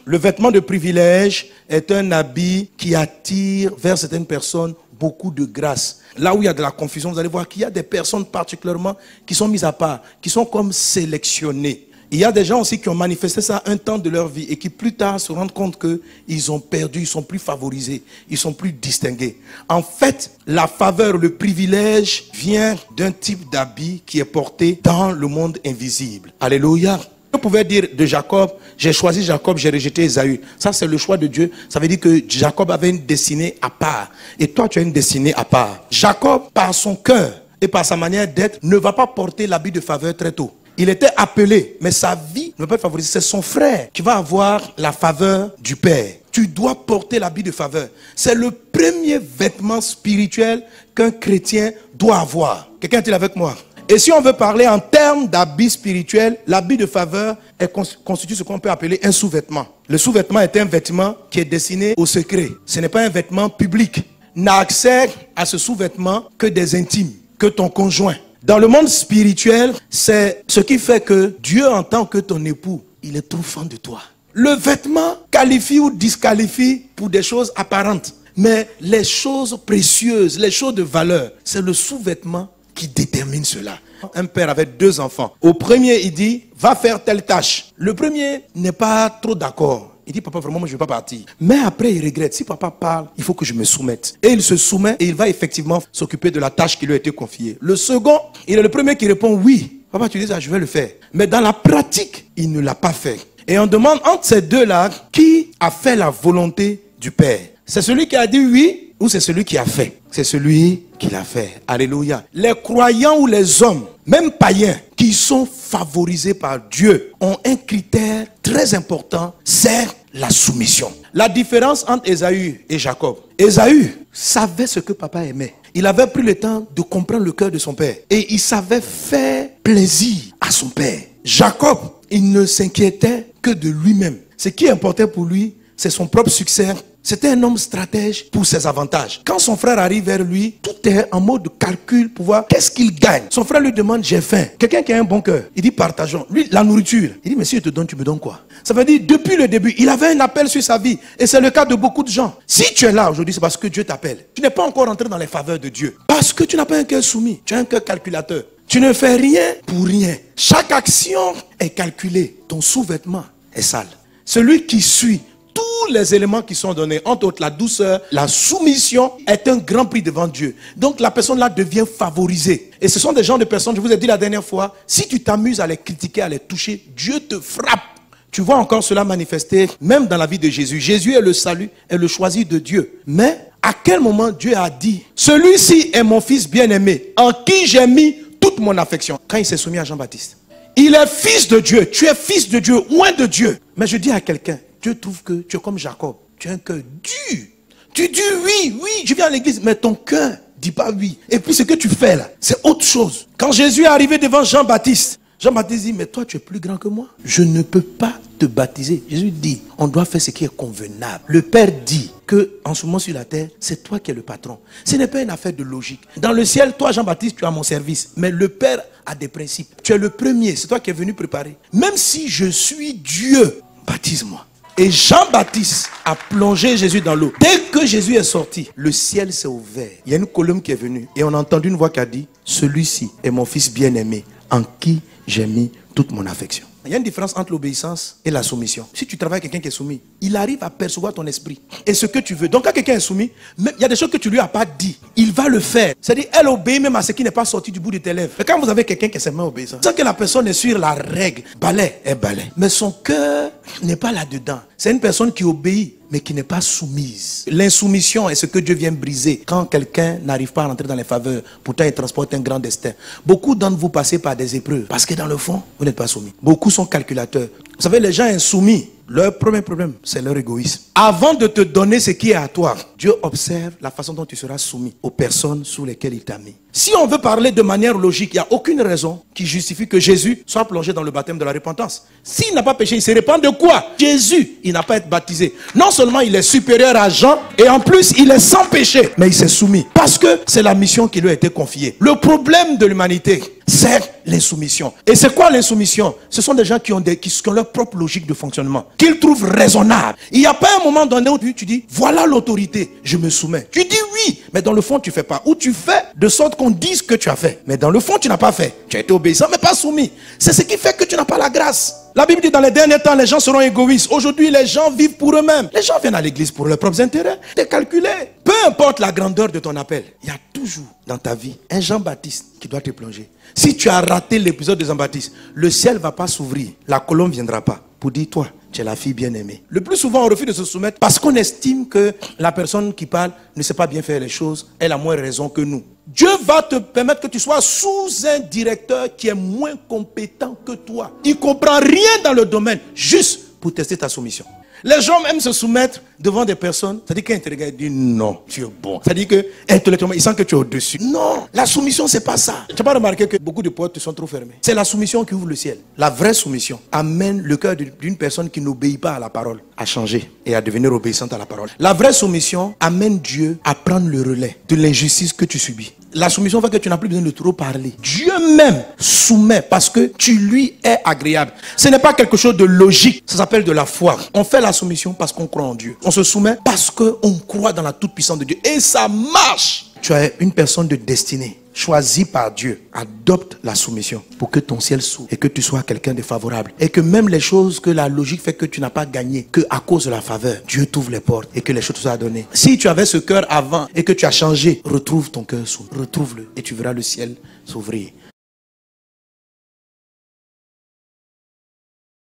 Le vêtement de privilège est un habit qui attire vers certaines personnes beaucoup de grâce. Là où il y a de la confusion, vous allez voir qu'il y a des personnes particulièrement qui sont mises à part, qui sont comme sélectionnées. Il y a des gens aussi qui ont manifesté ça un temps de leur vie et qui plus tard se rendent compte qu'ils ont perdu, ils sont plus favorisés, ils sont plus distingués. En fait, la faveur, le privilège vient d'un type d'habit qui est porté dans le monde invisible. Alléluia. Vous pouvez dire de Jacob, j'ai choisi Jacob, j'ai rejeté Ésaü. Ça, c'est le choix de Dieu. Ça veut dire que Jacob avait une destinée à part. Et toi, tu as une destinée à part. Jacob, par son cœur et par sa manière d'être, ne va pas porter l'habit de faveur très tôt. Il était appelé, mais sa vie ne va pas être favorisée. C'est son frère qui va avoir la faveur du Père. Tu dois porter l'habit de faveur. C'est le premier vêtement spirituel qu'un chrétien doit avoir. Quelqu'un est-il avec moi? Et si on veut parler en termes d'habit spirituel, l'habit de faveur constitue ce qu'on peut appeler un sous-vêtement. Le sous-vêtement est un vêtement qui est destiné au secret. Ce n'est pas un vêtement public. N'a accès à ce sous-vêtement que des intimes, que ton conjoint. Dans le monde spirituel, c'est ce qui fait que Dieu, en tant que ton époux, il est trop fan de toi. Le vêtement qualifie ou disqualifie pour des choses apparentes. Mais les choses précieuses, les choses de valeur, c'est le sous-vêtement qui détermine cela. Un père avait 2 enfants. Au premier, il dit, va faire telle tâche. Le premier n'est pas trop d'accord. Il dit, papa, vraiment, moi, je ne veux pas partir. Mais après, il regrette. Si papa parle, il faut que je me soumette. Et il se soumet et il va effectivement s'occuper de la tâche qui lui a été confiée. Le second, il est le premier qui répond, oui. Papa, tu dis ça, je vais le faire. Mais dans la pratique, il ne l'a pas fait. Et on demande entre ces deux-là, qui a fait la volonté du Père? C'est celui qui a dit oui ou c'est celui qui a fait? C'est celui qui l'a fait. Alléluia. Les croyants ou les hommes, même païens, qui sont favorisés par Dieu, ont un critère très important, c'est la soumission. La différence entre Ésaü et Jacob. Ésaü savait ce que papa aimait. Il avait pris le temps de comprendre le cœur de son père. Et il savait faire plaisir à son père. Jacob, il ne s'inquiétait que de lui-même. Ce qui importait pour lui, c'est son propre succès. C'était un homme stratège pour ses avantages. Quand son frère arrive vers lui, tout est en mode calcul pour voir qu'est-ce qu'il gagne. Son frère lui demande, j'ai faim. Quelqu'un qui a un bon cœur, il dit, partageons. Lui, la nourriture. Il dit, mais si je te donne, tu me donnes quoi? Ça veut dire, depuis le début, il avait un appel sur sa vie. Et c'est le cas de beaucoup de gens. Si tu es là aujourd'hui, c'est parce que Dieu t'appelle. Tu n'es pas encore entré dans les faveurs de Dieu. Parce que tu n'as pas un cœur soumis. Tu as un cœur calculateur. Tu ne fais rien pour rien. Chaque action est calculée. Ton sous-vêtement est sale. Celui qui suit tous les éléments qui sont donnés, entre autres la douceur, la soumission, est un grand prix devant Dieu. Donc la personne là devient favorisée. Et ce sont des genres de personnes, je vous ai dit la dernière fois, si tu t'amuses à les critiquer, à les toucher, Dieu te frappe. Tu vois encore cela manifester même dans la vie de Jésus. Jésus est le salut, est le choisi de Dieu. Mais à quel moment Dieu a dit, celui-ci est mon fils bien-aimé, en qui j'ai mis toute mon affection? Quand il s'est soumis à Jean-Baptiste. Il est fils de Dieu, tu es fils de Dieu, loin de Dieu. Mais je dis à quelqu'un, Dieu trouve que tu es comme Jacob. Tu as un cœur dur. Tu dis oui, oui, je viens à l'église. Mais ton cœur ne dit pas oui. Et puis ce que tu fais là, c'est autre chose. Quand Jésus est arrivé devant Jean-Baptiste, Jean-Baptiste dit, mais toi tu es plus grand que moi. Je ne peux pas te baptiser. Jésus dit, on doit faire ce qui est convenable. Le Père dit que en ce moment sur la terre, c'est toi qui es le patron. Ce n'est pas une affaire de logique. Dans le ciel, toi Jean-Baptiste, tu as mon service. Mais le Père a des principes. Tu es le premier, c'est toi qui es venu préparer. Même si je suis Dieu, baptise-moi. Et Jean-Baptiste a plongé Jésus dans l'eau. Dès que Jésus est sorti, le ciel s'est ouvert. Il y a une colombe qui est venue et on a entendu une voix qui a dit, celui-ci est mon fils bien-aimé, en qui j'ai mis toute mon affection. Il y a une différence entre l'obéissance et la soumission. Si tu travailles avec quelqu'un qui est soumis, il arrive à percevoir ton esprit et ce que tu veux. Donc quand quelqu'un est soumis, même, il y a des choses que tu lui as pas dit. Il va le faire. C'est-à-dire, elle obéit même à ce qui n'est pas sorti du bout de tes lèvres. Mais quand vous avez quelqu'un qui est seulement obéissant, sans que la personne est sur la règle, balai est balai. Mais son cœur n'est pas là-dedans. C'est une personne qui obéit, mais qui n'est pas soumise. L'insoumission est ce que Dieu vient briser quand quelqu'un n'arrive pas à rentrer dans les faveurs. Pourtant, il transporte un grand destin. Beaucoup d'entre vous passez par des épreuves parce que dans le fond, vous n'êtes pas soumis. Beaucoup sont calculateurs. Vous savez, les gens insoumis, leur premier problème, c'est leur égoïsme. Avant de te donner ce qui est à toi, Dieu observe la façon dont tu seras soumis aux personnes sous lesquelles il t'a mis. Si on veut parler de manière logique, il n'y a aucune raison qui justifie que Jésus soit plongé dans le baptême de la repentance. S'il n'a pas péché, il se répand de quoi? Jésus, il n'a pas été baptisé. Non seulement il est supérieur à Jean, et en plus il est sans péché, mais il s'est soumis. Parce que c'est la mission qui lui a été confiée. Le problème de l'humanité, c'est l'insoumission. Et c'est quoi l'insoumission? Ce sont des gens qui ont leur propre logique de fonctionnement, qu'ils trouvent raisonnable. Il n'y a pas un moment donné où tu dis, voilà l'autorité, je me soumets. Tu dis oui, mais dans le fond tu ne fais pas. Ou tu fais de sorte qu'on dise que tu as fait. Mais dans le fond tu n'as pas fait. Tu as été obéissant mais pas soumis. C'est ce qui fait que tu n'as pas la grâce. La Bible dit dans les derniers temps, les gens seront égoïstes. Aujourd'hui, les gens vivent pour eux-mêmes. Les gens viennent à l'église pour leurs propres intérêts. C'est calculé. Peu importe la grandeur de ton appel, il y a toujours dans ta vie un Jean-Baptiste qui doit te plonger. Si tu as raté l'épisode de Jean-Baptiste, le ciel ne va pas s'ouvrir. La colombe ne viendra pas pour dire, toi, tu es la fille bien-aimée. Le plus souvent, on refuse de se soumettre parce qu'on estime que la personne qui parle ne sait pas bien faire les choses. Elle a moins raison que nous. Dieu va te permettre que tu sois sous un directeur qui est moins compétent que toi. Il ne comprend rien dans le domaine, juste pour tester ta soumission. Les gens aiment se soumettre devant des personnes. C'est-à-dire qu'un te regarde et dit non, tu es bon. C'est-à-dire qu'intellectuellement, ils sentent que tu es au-dessus. Non, la soumission, c'est pas ça. Tu n'as pas remarqué que beaucoup de portes sont trop fermées. C'est la soumission qui ouvre le ciel. La vraie soumission amène le cœur d'une personne qui n'obéit pas à la parole à changer et à devenir obéissante à la parole. La vraie soumission amène Dieu à prendre le relais de l'injustice que tu subis. La soumission fait que tu n'as plus besoin de trop parler. Dieu même soumet parce que tu lui es agréable. Ce n'est pas quelque chose de logique. Ça s'appelle de la foi. On fait la soumission parce qu'on croit en Dieu. On se soumet parce qu'on croit dans la toute-puissance de Dieu. Et ça marche. Tu es une personne de destinée, choisie par Dieu. Adopte la soumission pour que ton ciel s'ouvre et que tu sois quelqu'un de favorable. Et que même les choses que la logique fait que tu n'as pas gagné, que à cause de la faveur, Dieu t'ouvre les portes et que les choses te soient données. Si tu avais ce cœur avant et que tu as changé, retrouve ton cœur s'ouvre. Retrouve-le et tu verras le ciel s'ouvrir.